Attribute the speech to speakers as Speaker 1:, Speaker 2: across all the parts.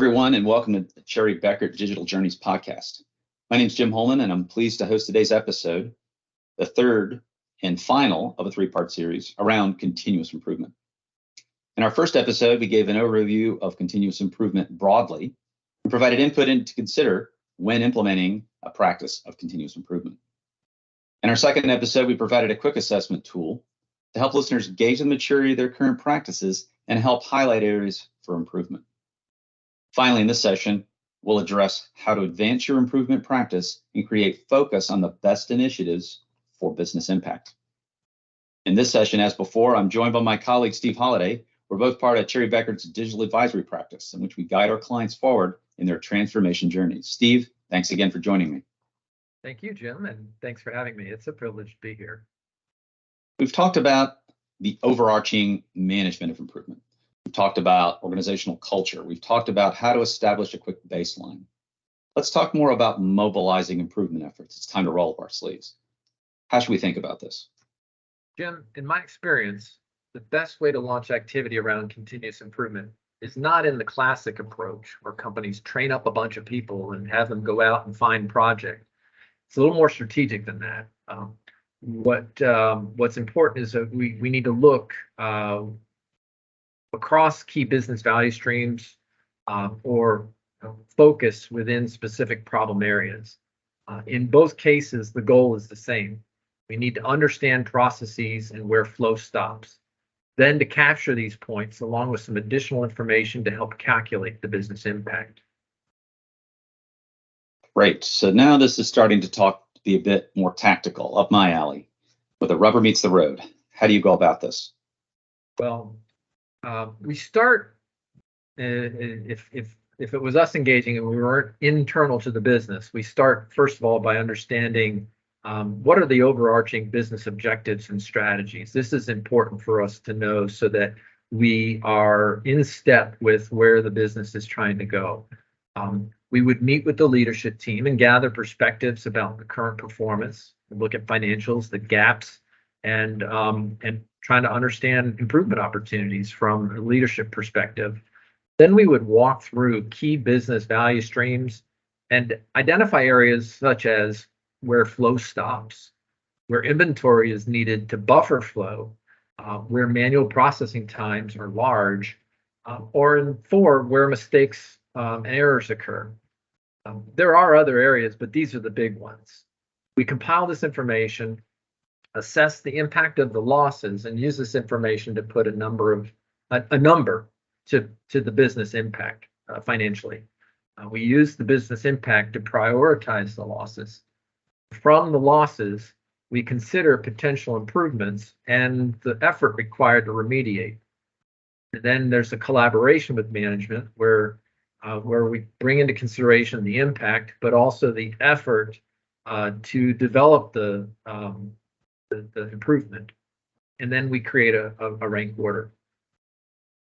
Speaker 1: everyone, and welcome to the Cherry Bekaert Digital Journeys podcast. My name is Jim Holman, and I'm pleased to host today's episode, the third and final of a three-part series around continuous improvement. In our first episode, we gave an overview of continuous improvement broadly and provided input to consider when implementing a practice of continuous improvement. In our second episode, we provided a quick assessment tool to help listeners gauge the maturity of their current practices and help highlight areas for improvement. Finally, in this session, we'll address how to advance your improvement practice and create focus on the best initiatives for business impact. In this session, as before, I'm joined by my colleague, Steve Holliday. We're both part of Cherry Bekaert's digital advisory practice, in which we guide our clients forward in their transformation journeys. Steve, thanks again for joining me.
Speaker 2: Thank you, Jim, and thanks for having me. It's a privilege to be here.
Speaker 1: We've talked about the overarching management of improvement. We've talked about organizational culture. We've talked about how to establish a quick baseline. Let's talk more about mobilizing improvement efforts. It's time to roll up our sleeves. How should we think about this?
Speaker 2: Jim, in my experience, the best way to launch activity around continuous improvement is not in the classic approach where companies train up a bunch of people and have them go out and find projects. It's a little more strategic than that. What's important is that we need to look across key business value streams or focus within specific problem areas. In both cases, the goal is the same. We need to understand processes and where flow stops. Then to capture these points along with some additional information to help calculate the business impact.
Speaker 1: Great. So now this is starting to be a bit more tactical, up my alley, where the rubber meets the road. How do you go about this?
Speaker 2: Well, we start, if it was us engaging and we weren't internal to the business, we start first of all by understanding what are the overarching business objectives and strategies. This is important for us to know so that we are in step with where the business is trying to go. We would meet with the leadership team and gather perspectives about the current performance, look at financials, the gaps, and trying to understand improvement opportunities from a leadership perspective. Then we would walk through key business value streams and identify areas such as where flow stops, where inventory is needed to buffer flow, where manual processing times are large, or in where mistakes and errors occur. There are other areas, but these are the big ones. We compile this information, assess the impact of the losses, and use this information to put a number to the business impact financially. We use the business impact to prioritize the losses. From the losses, we consider potential improvements and the effort required to remediate. And then there's a collaboration with management where we bring into consideration the impact, but also the effort to develop the improvement. And then we create a rank order.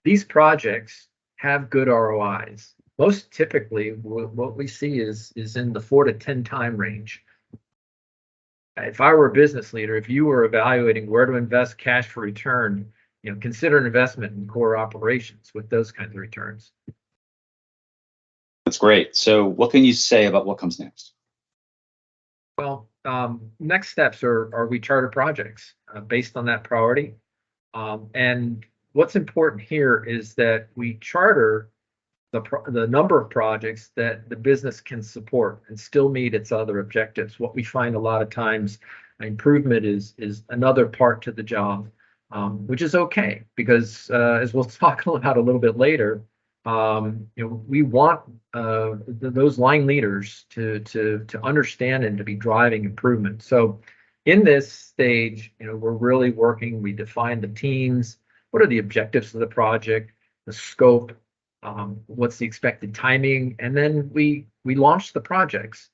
Speaker 2: These projects have good ROIs. Most typically, what we see is in the 4 to 10 time range. If I were a business leader, if you were evaluating where to invest cash for return, consider an investment in core operations with those kinds of returns.
Speaker 1: That's great. So what can you say about what comes next?
Speaker 2: Well, next steps are we charter projects based on that priority. And what's important here is that we charter the number of projects that the business can support and still meet its other objectives. What we find a lot of times, improvement is another part to the job, which is okay because as we'll talk about a little bit later, we want those line leaders to understand and to be driving improvement. So in this stage, we're really working. We define the teams. What are the objectives of the project, the scope, what's the expected timing, and then we launch the projects.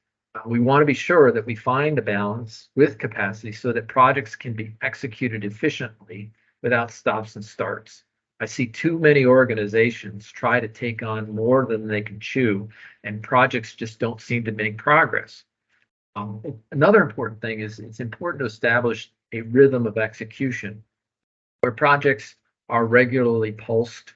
Speaker 2: We want to be sure that we find a balance with capacity so that projects can be executed efficiently without stops and starts. I see too many organizations try to take on more than they can chew, and projects just don't seem to make progress. Another important thing is it's important to establish a rhythm of execution where projects are regularly pulsed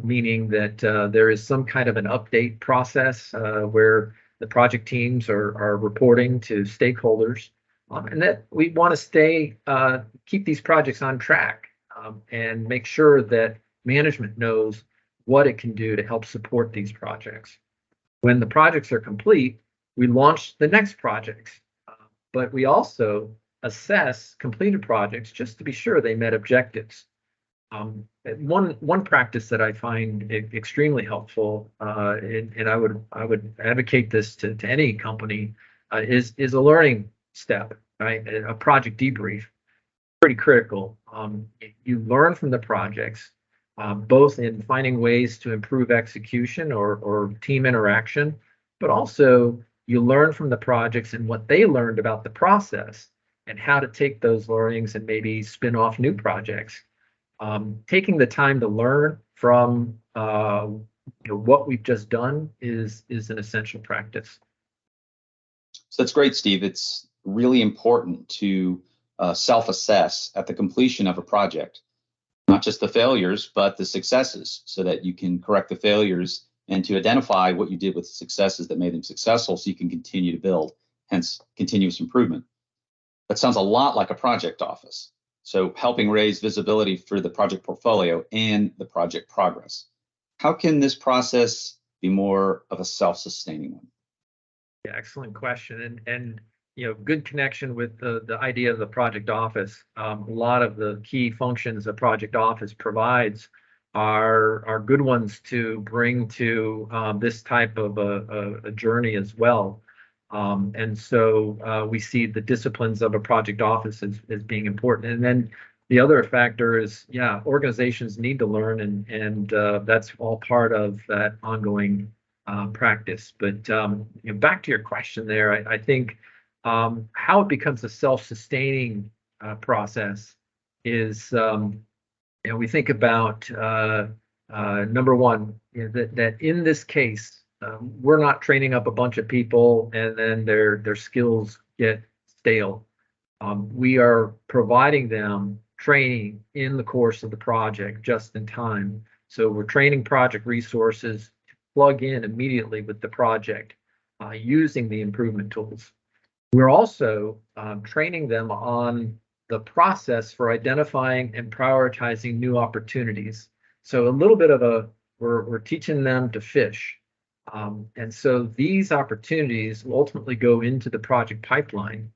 Speaker 2: meaning that there is some kind of an update process where the project teams are reporting to stakeholders, and that we want to keep these projects on track and make sure that management knows what it can do to help support these projects. When the projects are complete, we launch the next projects, but we also assess completed projects just to be sure they met objectives. One practice that I find extremely helpful, and I would advocate this to any company, is a learning step, right? A project debrief, pretty critical. You learn from the projects, both in finding ways to improve execution or team interaction, but also you learn from the projects and what they learned about the process and how to take those learnings and maybe spin off new projects. Taking the time to learn from what we've just done is an essential practice.
Speaker 1: So that's great, Steve. It's really important to self-assess at the completion of a project, not just the failures, but the successes, so that you can correct the failures and to identify what you did with the successes that made them successful so you can continue to build, hence continuous improvement. That sounds a lot like a project office. So helping raise visibility for the project portfolio and the project progress. How can this process be more of a self-sustaining one?
Speaker 2: Yeah, excellent question. And good connection with the idea of the project office. A lot of the key functions a project office provides are good ones to bring to this type of a journey as well. And so we see the disciplines of a project office as being important. And then the other factor is, organizations need to learn, and that's all part of that ongoing practice. But back to your question there, I think how it becomes a self-sustaining process is, we think about number one, that in this case, we're not training up a bunch of people and then their skills get stale. We are providing them training in the course of the project just in time. So we're training project resources to plug in immediately with the project using the improvement tools. We're also training them on the process for identifying and prioritizing new opportunities. So a little bit of we're teaching them to fish. And so these opportunities will ultimately go into the project pipeline.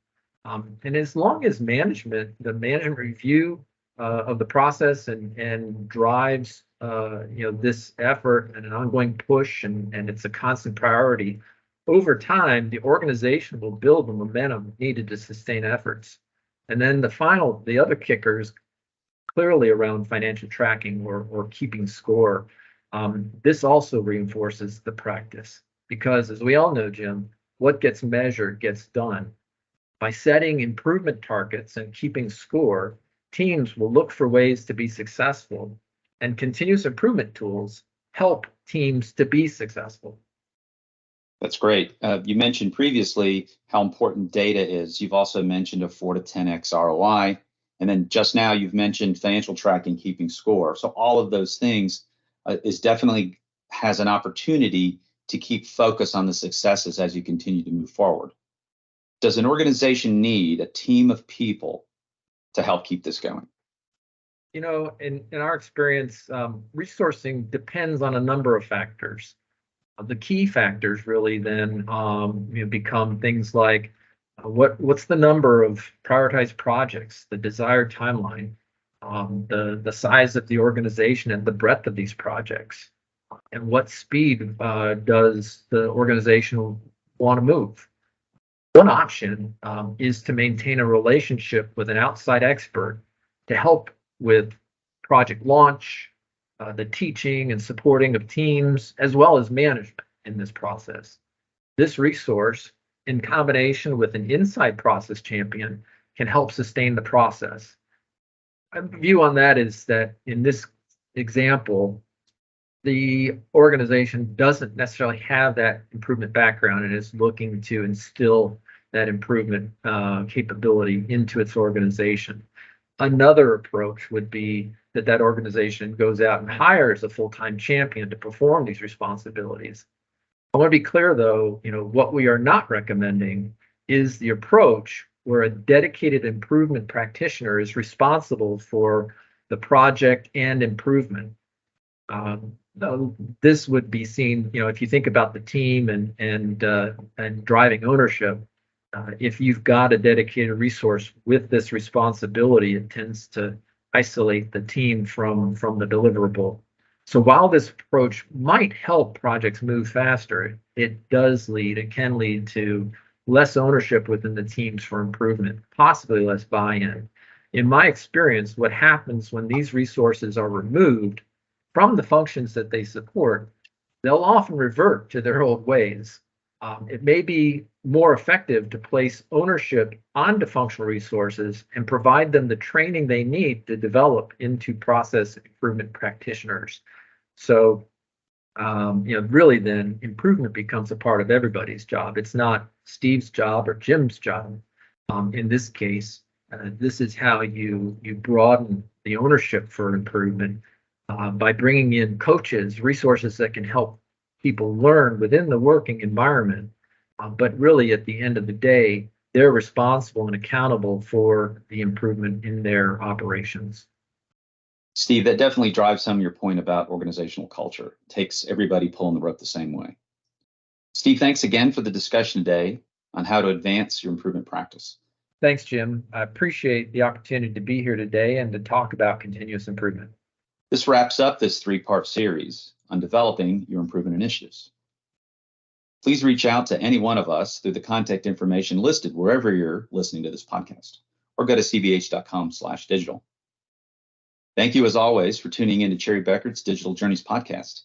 Speaker 2: And as long as the management review of the process and drives this effort and an ongoing push, and it's a constant priority, over time, the organization will build the momentum needed to sustain efforts. And then the other kicker is clearly around financial tracking or keeping score. This also reinforces the practice because, as we all know, Jim, what gets measured gets done. By setting improvement targets and keeping score, teams will look for ways to be successful, and continuous improvement tools help teams to be successful.
Speaker 1: That's great. You mentioned previously how important data is. You've also mentioned a 4 to 10x ROI. And then just now you've mentioned financial tracking, keeping score. So all of those things is definitely has an opportunity to keep focus on the successes as you continue to move forward. Does an organization need a team of people to help keep this going?
Speaker 2: In our experience, resourcing depends on a number of factors. The key factors really then become things like what's the number of prioritized projects, the desired timeline, the size of the organization and the breadth of these projects, and what speed does the organization want to move. One option is to maintain a relationship with an outside expert to help with project launch, the teaching and supporting of teams, as well as management in this process. This resource, in combination with an inside process champion, can help sustain the process. My view on that is that in this example, the organization doesn't necessarily have that improvement background and is looking to instill that improvement capability into its organization. Another approach would be that organization goes out and hires a full-time champion to perform these responsibilities. I want to be clear, though, what we are not recommending is the approach where a dedicated improvement practitioner is responsible for the project and improvement. This would be seen, if you think about the team and driving ownership. If you've got a dedicated resource with this responsibility, it tends to isolate the team from the deliverable. So while this approach might help projects move faster, it can lead to less ownership within the teams for improvement, possibly less buy-in. In my experience, what happens when these resources are removed from the functions that they support, they'll often revert to their old ways. It may be more effective to place ownership onto functional resources and provide them the training they need to develop into process improvement practitioners. So, really then improvement becomes a part of everybody's job. It's not Steve's job or Jim's job. In this case, this is how you broaden the ownership for improvement by bringing in coaches, resources that can help people learn within the working environment. But really, at the end of the day, they're responsible and accountable for the improvement in their operations.
Speaker 1: Steve, that definitely drives home your point about organizational culture. It takes everybody pulling the rope the same way. Steve, thanks again for the discussion today on how to advance your improvement practice.
Speaker 2: Thanks, Jim. I appreciate the opportunity to be here today and to talk about continuous improvement.
Speaker 1: This wraps up this 3-part series on developing your improvement initiatives. Please reach out to any one of us through the contact information listed wherever you're listening to this podcast, or go to cbh.com/digital. Thank you, as always, for tuning in to Cherry Bekaert's Digital Journeys podcast.